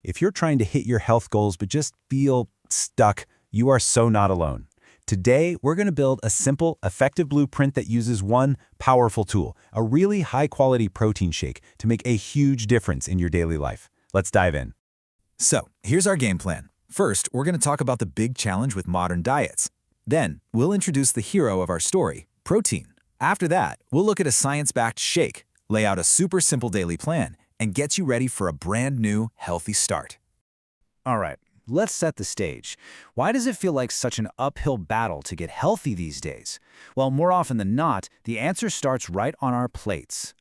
If you're trying to hit your health goals but just feel stuck, you are so not alone. Today, we're going to build a simple, effective blueprint that uses one powerful tool, a really high-quality protein shake, to make a huge difference in your daily life. Let's dive in. So, here's our game plan. First, we're going to talk about the big challenge with modern diets. Then, we'll introduce the hero of our story, protein. After that, we'll look at a science-backed shake, lay out a super simple daily plan, and get you ready for a brand new, healthy start. All right, let's set the stage. Why does it feel like such an uphill battle to get healthy these days? Well, more often than not, the answer starts right on our plates.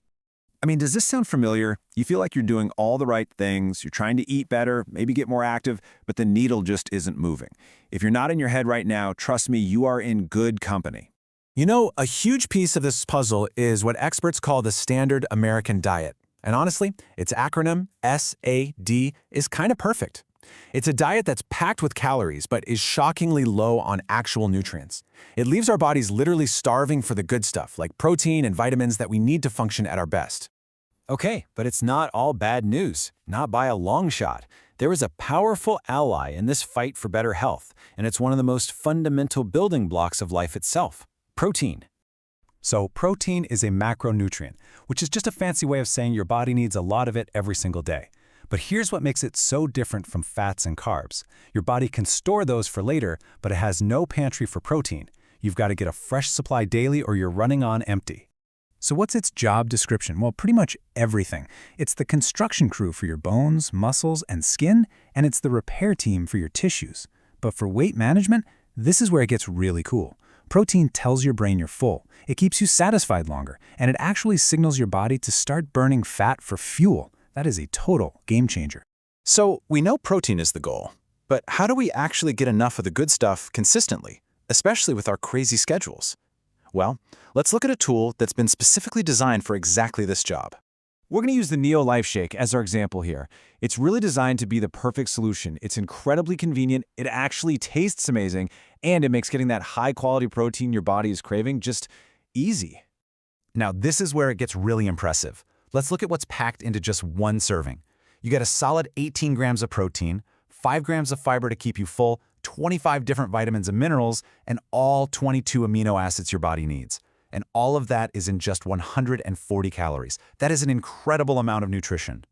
I mean, does this sound familiar? You feel like you're doing all the right things, you're trying to eat better, maybe get more active, but the needle just isn't moving. If you're not in your head right now, trust me, you are in good company. You know, a huge piece of this puzzle is what experts call the standard American diet. And honestly, its acronym, SAD, is kind of perfect. It's a diet that's packed with calories, but is shockingly low on actual nutrients. It leaves our bodies literally starving for the good stuff, like protein and vitamins that we need to function at our best. Okay, but it's not all bad news, not by a long shot. There is a powerful ally in this fight for better health, and it's one of the most fundamental building blocks of life itself: protein. So protein is a macronutrient, which is just a fancy way of saying your body needs a lot of it every single day. But here's what makes it so different from fats and carbs. Your body can store those for later, but it has no pantry for protein. You've got to get a fresh supply daily or you're running on empty. So what's its job description? Well, pretty much everything. It's the construction crew for your bones, muscles, and skin, and it's the repair team for your tissues. But for weight management, this is where it gets really cool. Protein tells your brain you're full. It keeps you satisfied longer, and it actually signals your body to start burning fat for fuel. That is a total game changer. So we know protein is the goal, but how do we actually get enough of the good stuff consistently, especially with our crazy schedules? Well, let's look at a tool that's been specifically designed for exactly this job. We're going to use the NeoLifeShake as our example here. It's really designed to be the perfect solution. It's incredibly convenient, it actually tastes amazing, and it makes getting that high-quality protein your body is craving just easy. Now, this is where it gets really impressive. Let's look at what's packed into just one serving. You get a solid 18 grams of protein, 5 grams of fiber to keep you full, 25 different vitamins and minerals, and all 22 amino acids your body needs. And all of that is in just 140 calories. That is an incredible amount of nutrition.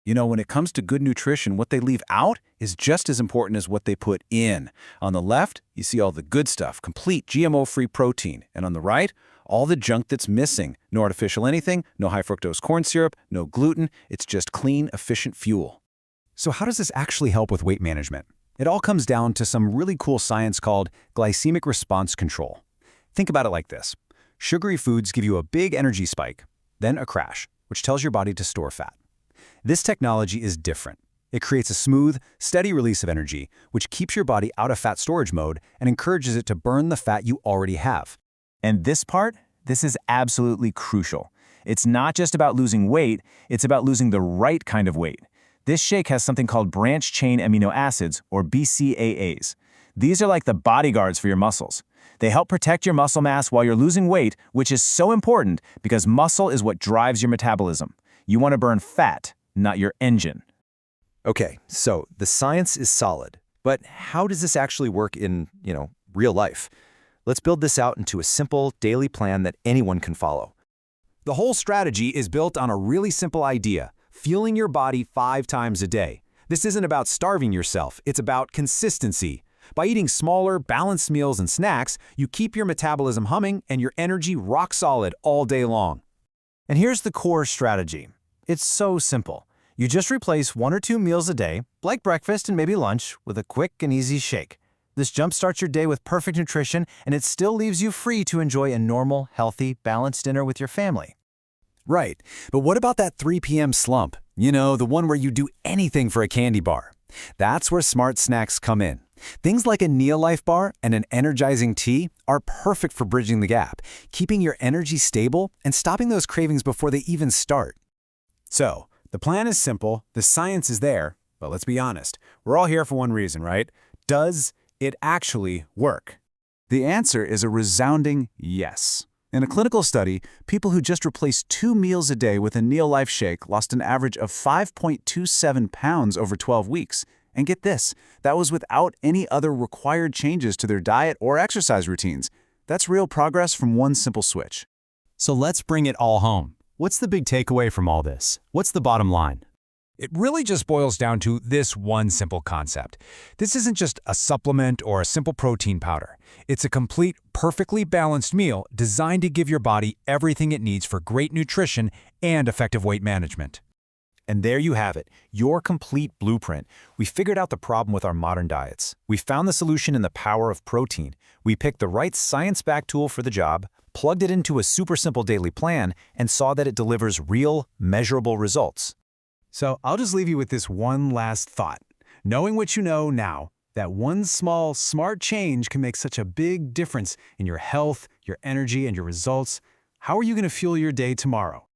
You know, when it comes to good nutrition, what they leave out is just as important as what they put in. On the left, you see all the good stuff, complete GMO-free protein. And on the right, all the junk that's missing. No artificial anything, no high fructose corn syrup, no gluten. It's just clean, efficient fuel. So how does this actually help with weight management? It all comes down to some really cool science called glycemic response control. Think about it like this. Sugary foods give you a big energy spike, then a crash, which tells your body to store fat. This technology is different. It creates a smooth, steady release of energy, which keeps your body out of fat storage mode and encourages it to burn the fat you already have. And this is absolutely crucial. It's not just about losing weight, it's about losing the right kind of weight. This shake has something called branched-chain amino acids, or BCAAs. These are like the bodyguards for your muscles. They help protect your muscle mass while you're losing weight, which is so important because muscle is what drives your metabolism. You want to burn fat, not your engine. Okay, so the science is solid, but how does this actually work in, real life? Let's build this out into a simple daily plan that anyone can follow. The whole strategy is built on a really simple idea: fueling your body 5 times a day. This isn't about starving yourself, it's about consistency. By eating smaller, balanced meals and snacks, you keep your metabolism humming and your energy rock solid all day long. And here's the core strategy. It's so simple. You just replace 1 or 2 meals a day, like breakfast and maybe lunch, with a quick and easy shake. This jumpstarts your day with perfect nutrition, and it still leaves you free to enjoy a normal, healthy, balanced dinner with your family. Right, but what about that 3 p.m. slump? You know, the one where you do anything for a candy bar. That's where smart snacks come in. Things like a Neolife bar and an energizing tea are perfect for bridging the gap, keeping your energy stable and stopping those cravings before they even start. So, the plan is simple, the science is there, but let's be honest, we're all here for one reason, right? Does it actually work? The answer is a resounding yes. In a clinical study, people who just replaced 2 meals a day with a NeoLifeShake lost an average of 5.27 pounds over 12 weeks. And get this, that was without any other required changes to their diet or exercise routines. That's real progress from one simple switch. So let's bring it all home. What's the big takeaway from all this? What's the bottom line? It really just boils down to this one simple concept. This isn't just a supplement or a simple protein powder. It's a complete, perfectly balanced meal designed to give your body everything it needs for great nutrition and effective weight management. And there you have it, your complete blueprint. We figured out the problem with our modern diets. We found the solution in the power of protein. We picked the right science-backed tool for the job, plugged it into a super simple daily plan, and saw that it delivers real, measurable results. So I'll just leave you with this one last thought. Knowing what you know now, that one small, smart change can make such a big difference in your health, your energy, and your results. How are you going to fuel your day tomorrow?